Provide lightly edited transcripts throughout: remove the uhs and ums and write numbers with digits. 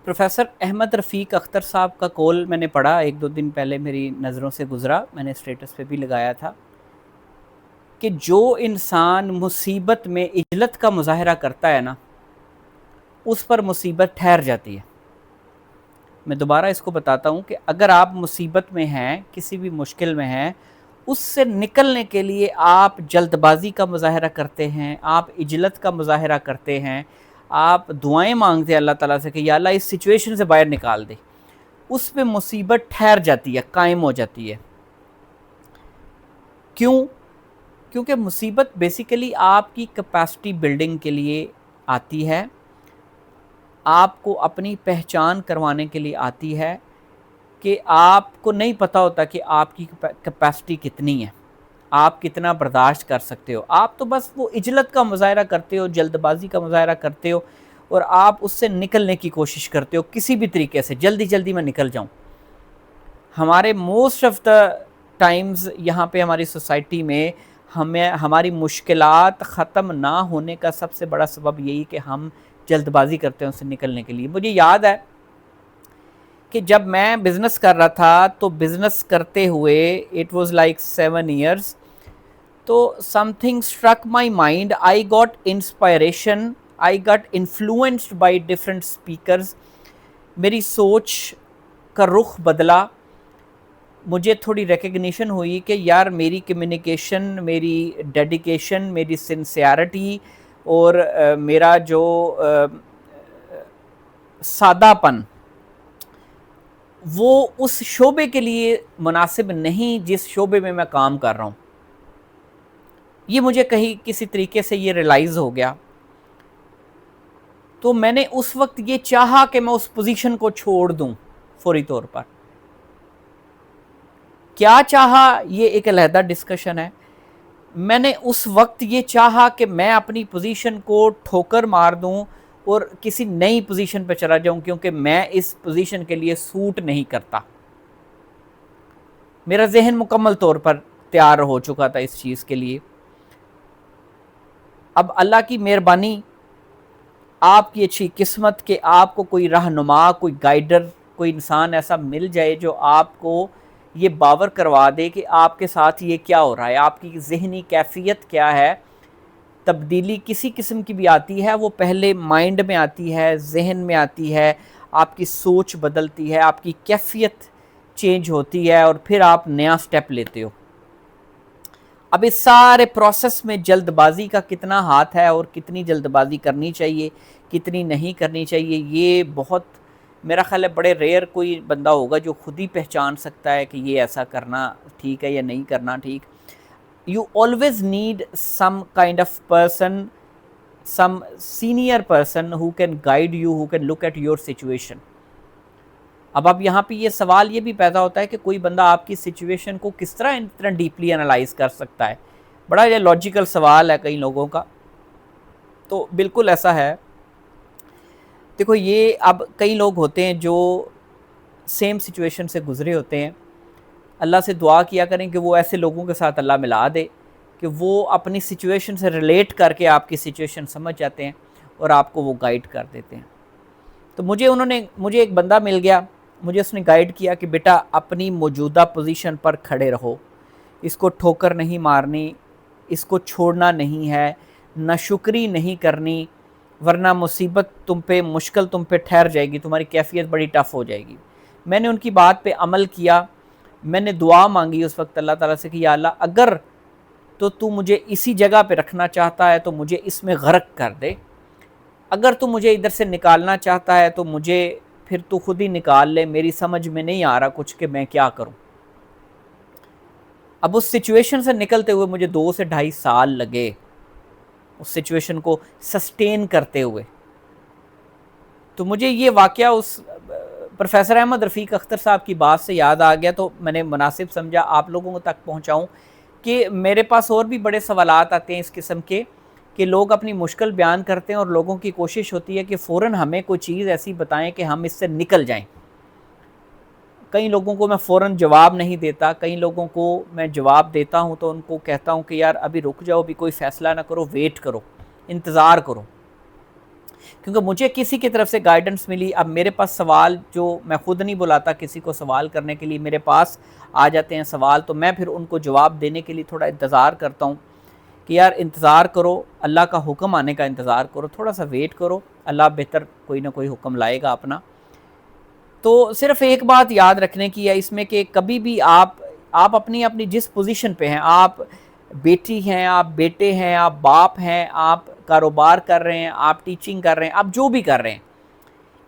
Professor Ahmad रफ़ीक अख्तर साहब का call मैंने पढ़ा, एक दो दिन पहले मेरी नज़रों से गुज़रा, मैंने स्टेटस पे भी लगाया था कि जो इंसान मुसीबत में इजलत का मुज़ाहरा करता है ना, उस पर मुसीबत ठहर जाती है। मैं दोबारा इसको बताता हूँ कि अगर आप मुसीबत में हैं, किसी भी मुश्किल में हैं, उससे निकलने के लिए आप जल्दबाज़ी का मुज़ाहरा करते हैं, आप इजलत का मुज़ाहरा करते हैं, आप दुआएं मांगते हैं अल्लाह ताला से कि या अल्लाह इस सिचुएशन से बाहर निकाल दे, उस पे मुसीबत ठहर जाती है, कायम हो जाती है। क्यों? क्योंकि मुसीबत बेसिकली आपकी कैपेसिटी बिल्डिंग के लिए आती है, आपको अपनी पहचान करवाने के लिए आती है कि आपको नहीं पता होता कि आपकी कैपेसिटी कितनी है, आप कितना बर्दाश्त कर सकते हो। आप तो बस वो इजलत का मुज़ाहरा करते हो, जल्दबाजी का मुज़ाहरा करते हो और आप उससे निकलने की कोशिश करते हो किसी भी तरीके से, जल्दी जल्दी मैं निकल जाऊं। हमारे मोस्ट ऑफ द टाइम्स यहाँ पे हमारी सोसाइटी में हमें हमारी मुश्किलात ख़त्म ना होने का सबसे बड़ा सबब यही कि हम जल्दबाजी करते हैं उससे निकलने के लिए। मुझे याद है कि जब मैं बिज़नेस कर रहा था तो बिज़नेस करते हुए इट वाज लाइक 7 इयर्स, तो something struck my mind, I got inspiration, I got influenced by different speakers. मेरी सोच का रुख बदला, मुझे थोड़ी रिकग्निशन हुई कि यार मेरी कम्युनिकेशन, मेरी डेडिकेशन, मेरी सिंसियरिटी और मेरा जो सादापन, वो उस शोबे के लिए मुनासिब नहीं जिस शोबे में मैं काम कर रहा हूँ। ये मुझे कहीं किसी तरीके से ये रियलाइज़ हो गया। तो मैंने उस वक्त ये चाहा कि मैं उस पोजीशन को छोड़ दूं फौरी तौर पर। क्या चाहा ये एक अलहदा डिस्कशन है। मैंने उस वक्त ये चाहा कि मैं अपनी पोजीशन को ठोकर मार दूं और किसी नई पोजीशन पर चला जाऊं, क्योंकि मैं इस पोजीशन के लिए सूट नहीं करता। मेरा जहन मुकम्मल तौर पर तैयार हो चुका था इस चीज़ के लिए। अब अल्लाह की मेहरबानी, आपकी अच्छी किस्मत कि आपको कोई रहनुमा, कोई गाइडर, कोई इंसान ऐसा मिल जाए जो आपको ये बावर करवा दे कि आपके साथ ये क्या हो रहा है, आपकी ज़हनी कैफियत क्या है। तब्दीली किसी किस्म की भी आती है, वो पहले माइंड में आती है, जहन में आती है, आपकी सोच बदलती है, आपकी कैफियत चेंज होती है और फिर आप नया स्टेप लेते हो। अब इस सारे प्रोसेस में जल्दबाजी का कितना हाथ है और कितनी जल्दबाजी करनी चाहिए, कितनी नहीं करनी चाहिए, ये बहुत, मेरा ख्याल है बड़े रेयर कोई बंदा होगा जो खुद ही पहचान सकता है कि ये ऐसा करना ठीक है या नहीं करना ठीक। You always need some kind of person, some senior person who can guide you, who can look at your situation. अब यहाँ पे ये सवाल ये भी पैदा होता है कि कोई बंदा आपकी सिचुएशन को किस तरह इतना डीपली एनालाइज कर सकता है। बड़ा ये लॉजिकल सवाल है कई लोगों का। तो बिल्कुल ऐसा है। देखो, ये अब कई लोग होते हैं जो सेम सिचुएशन से गुजरे होते हैं। अल्लाह से दुआ किया करें कि वो ऐसे लोगों के साथ अल्लाह मिला दे कि वो अपनी सिचुएशन से रिलेट करके आपकी सिचुएशन समझ जाते हैं और आपको वो गाइड कर देते हैं। तो मुझे एक बंदा मिल गया, मुझे उसने गाइड किया कि बेटा अपनी मौजूदा पोजीशन पर खड़े रहो, इसको ठोकर नहीं मारनी, इसको छोड़ना नहीं है, नाशुक्री नहीं करनी, वरना मुसीबत तुम पे, मुश्किल तुम पे ठहर जाएगी, तुम्हारी कैफियत बड़ी टफ़ हो जाएगी। मैंने उनकी बात पे अमल किया। मैंने दुआ मांगी उस वक्त अल्लाह ताला से कि या अल्लाह, अगर तो तू मुझे इसी जगह पे रखना चाहता है तो मुझे इसमें गर्क कर दे, अगर तू मुझे इधर से निकालना चाहता है तो मुझे फिर तू खुद ही निकाल ले, मेरी समझ में नहीं आ रहा कुछ कि मैं क्या करूं। अब उस सिचुएशन से निकलते हुए मुझे 2 से 2.5 साल लगे, उस सिचुएशन को सस्टेन करते हुए। तो मुझे ये वाक़या उस प्रोफेसर अहमद रफ़ीक अख्तर साहब की बात से याद आ गया, तो मैंने मुनासिब समझा आप लोगों तक पहुँचाऊँ कि मेरे पास और भी बड़े सवालात आते हैं इस किस्म के, कि लोग अपनी मुश्किल बयान करते हैं और लोगों की कोशिश होती है कि फ़ौरन हमें कोई चीज़ ऐसी बताएं कि हम इससे निकल जाएं। कई लोगों को मैं फ़ौरन जवाब नहीं देता, कई लोगों को मैं जवाब देता हूं तो उनको कहता हूं कि यार अभी रुक जाओ, अभी कोई फ़ैसला ना करो, वेट करो, इंतज़ार करो। کیونکہ مجھے کسی کی طرف سے گائیڈنس ملی. اب میرے پاس سوال جو میں خود نہیں بلاتا کسی کو سوال کرنے کے لیے, میرے پاس آ جاتے ہیں سوال, تو میں پھر ان کو جواب دینے کے لیے تھوڑا انتظار کرتا ہوں کہ یار انتظار کرو, اللہ کا حکم آنے کا انتظار کرو, تھوڑا سا ویٹ کرو, اللہ بہتر کوئی نہ کوئی حکم لائے گا اپنا. تو صرف ایک بات یاد رکھنے کی ہے اس میں کہ کبھی بھی آپ اپنی جس پوزیشن پہ ہیں, آپ بیٹی ہیں, آپ بیٹے ہیں, آپ باپ ہیں, آپ کاروبار کر رہے ہیں, آپ ٹیچنگ کر رہے ہیں, آپ جو بھی کر رہے ہیں,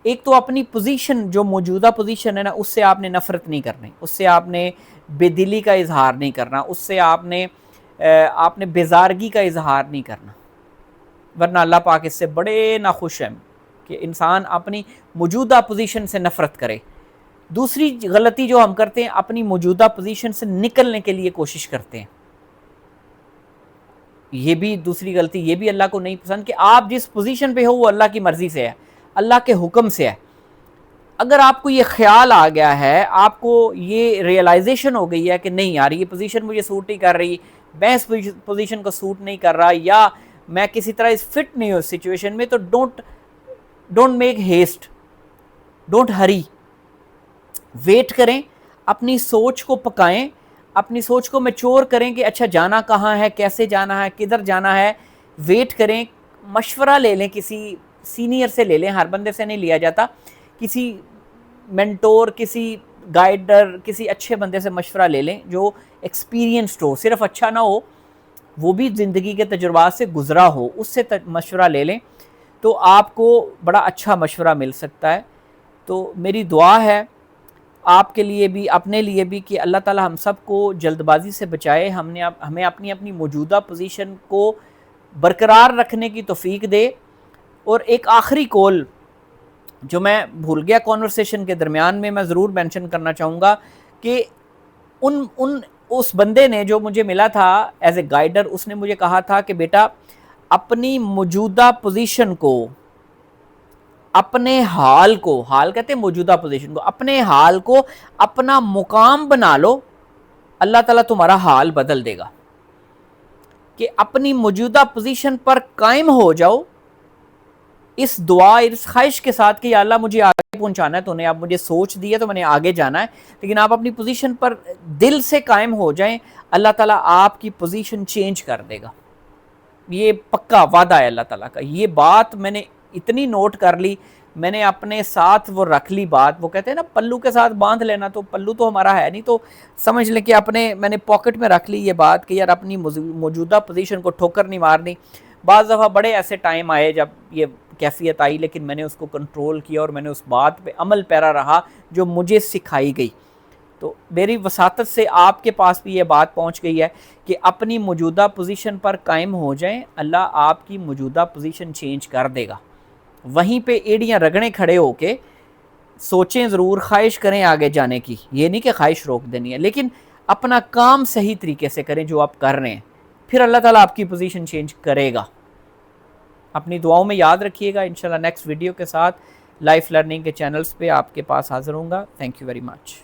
ایک تو اپنی پوزیشن جو موجودہ پوزیشن ہے نا, اس سے آپ نے نفرت نہیں کرنی, اس سے آپ نے بے دلی کا اظہار نہیں کرنا, اس سے آپ نے بیزارگی کا اظہار نہیں کرنا, ورنہ اللہ پاک اس سے بڑے ناخوش ہیں کہ انسان اپنی موجودہ پوزیشن سے نفرت کرے. دوسری غلطی جو ہم کرتے ہیں, اپنی موجودہ پوزیشن سے نکلنے کے لیے کوشش کرتے ہیں. یہ بھی دوسری غلطی, یہ بھی اللہ کو نہیں پسند کہ آپ جس پوزیشن پہ ہو وہ اللہ کی مرضی سے ہے, اللہ کے حکم سے ہے. اگر آپ کو یہ خیال آ گیا ہے, آپ کو یہ ریئلائزیشن ہو گئی ہے کہ نہیں یار یہ پوزیشن مجھے سوٹ نہیں کر رہی, میں اس پوزیشن کو سوٹ نہیں کر رہا, یا میں کسی طرح اس فٹ نہیں ہوں اس سچویشن میں, تو don't make haste, don't hurry, wait کریں, اپنی سوچ کو پکائیں, اپنی سوچ کو میچور کریں کہ اچھا جانا کہاں ہے, کیسے جانا ہے, کدھر جانا ہے. ویٹ کریں, مشورہ لے لیں, کسی سینئر سے لے لیں, ہر بندے سے نہیں لیا جاتا, کسی مینٹور, کسی گائیڈر, کسی اچھے بندے سے مشورہ لے لیں جو ایکسپیرینسڈ ہو, صرف اچھا نہ ہو, وہ بھی زندگی کے تجربات سے گزرا ہو, اس سے مشورہ لے لیں تو آپ کو بڑا اچھا مشورہ مل سکتا ہے. تو میری دعا ہے آپ کے لیے بھی, اپنے لیے بھی, کہ اللہ تعالی ہم سب کو جلد بازی سے بچائے, ہمیں اپنی موجودہ پوزیشن کو برقرار رکھنے کی توفیق دے. اور ایک آخری کول جو میں بھول گیا کانورسیشن کے درمیان میں ضرور مینشن کرنا چاہوں گا کہ اس بندے نے جو مجھے ملا تھا ایز اے گائیڈر, اس نے مجھے کہا تھا کہ بیٹا اپنی موجودہ پوزیشن کو, اپنے حال کو, حال کہتے ہیں موجودہ پوزیشن کو, اپنے حال کو اپنا مقام بنا لو, اللہ تعالیٰ تمہارا حال بدل دے گا. کہ اپنی موجودہ پوزیشن پر قائم ہو جاؤ, اس دعا, اس خواہش کے ساتھ کہ یا اللہ مجھے آگے پہنچانا ہے, تو نے اب مجھے سوچ دی ہے تو میں نے آگے جانا ہے, لیکن آپ اپنی پوزیشن پر دل سے قائم ہو جائیں, اللہ تعالیٰ آپ کی پوزیشن چینج کر دے گا. یہ پکا وعدہ ہے اللہ تعالیٰ کا. یہ بات میں نے اتنی نوٹ کر لی, میں نے اپنے ساتھ وہ رکھ لی بات. وہ کہتے ہیں نا پلو کے ساتھ باندھ لینا, تو پلو تو ہمارا ہے نہیں, تو سمجھ لیں کہ میں نے پاکٹ میں رکھ لی یہ بات کہ یار اپنی موجودہ پوزیشن کو ٹھوکر نہیں مارنی. بعض دفعہ بڑے ایسے ٹائم آئے جب یہ کیفیت آئی, لیکن میں نے اس کو کنٹرول کیا اور میں نے اس بات پہ عمل پیرا رہا جو مجھے سکھائی گئی. تو میری وساطت سے آپ کے پاس بھی یہ بات پہنچ گئی ہے کہ اپنی موجودہ پوزیشن پر قائم ہو جائیں, اللہ آپ کی موجودہ پوزیشن چینج کر دے گا. وہیں پہ ایڑیاں رگڑیں کھڑے ہو کے سوچیں ضرور, خواہش کریں آگے جانے کی, یہ نہیں کہ خواہش روک دینی ہے, لیکن اپنا کام صحیح طریقے سے کریں جو آپ کر رہے ہیں, پھر اللہ تعالیٰ آپ کی پوزیشن چینج کرے گا. اپنی دعاؤں میں یاد رکھیے گا. انشاءاللہ نیکسٹ ویڈیو کے ساتھ لائف لرننگ کے چینلز پہ آپ کے پاس حاضر ہوں گا. Thank you very much.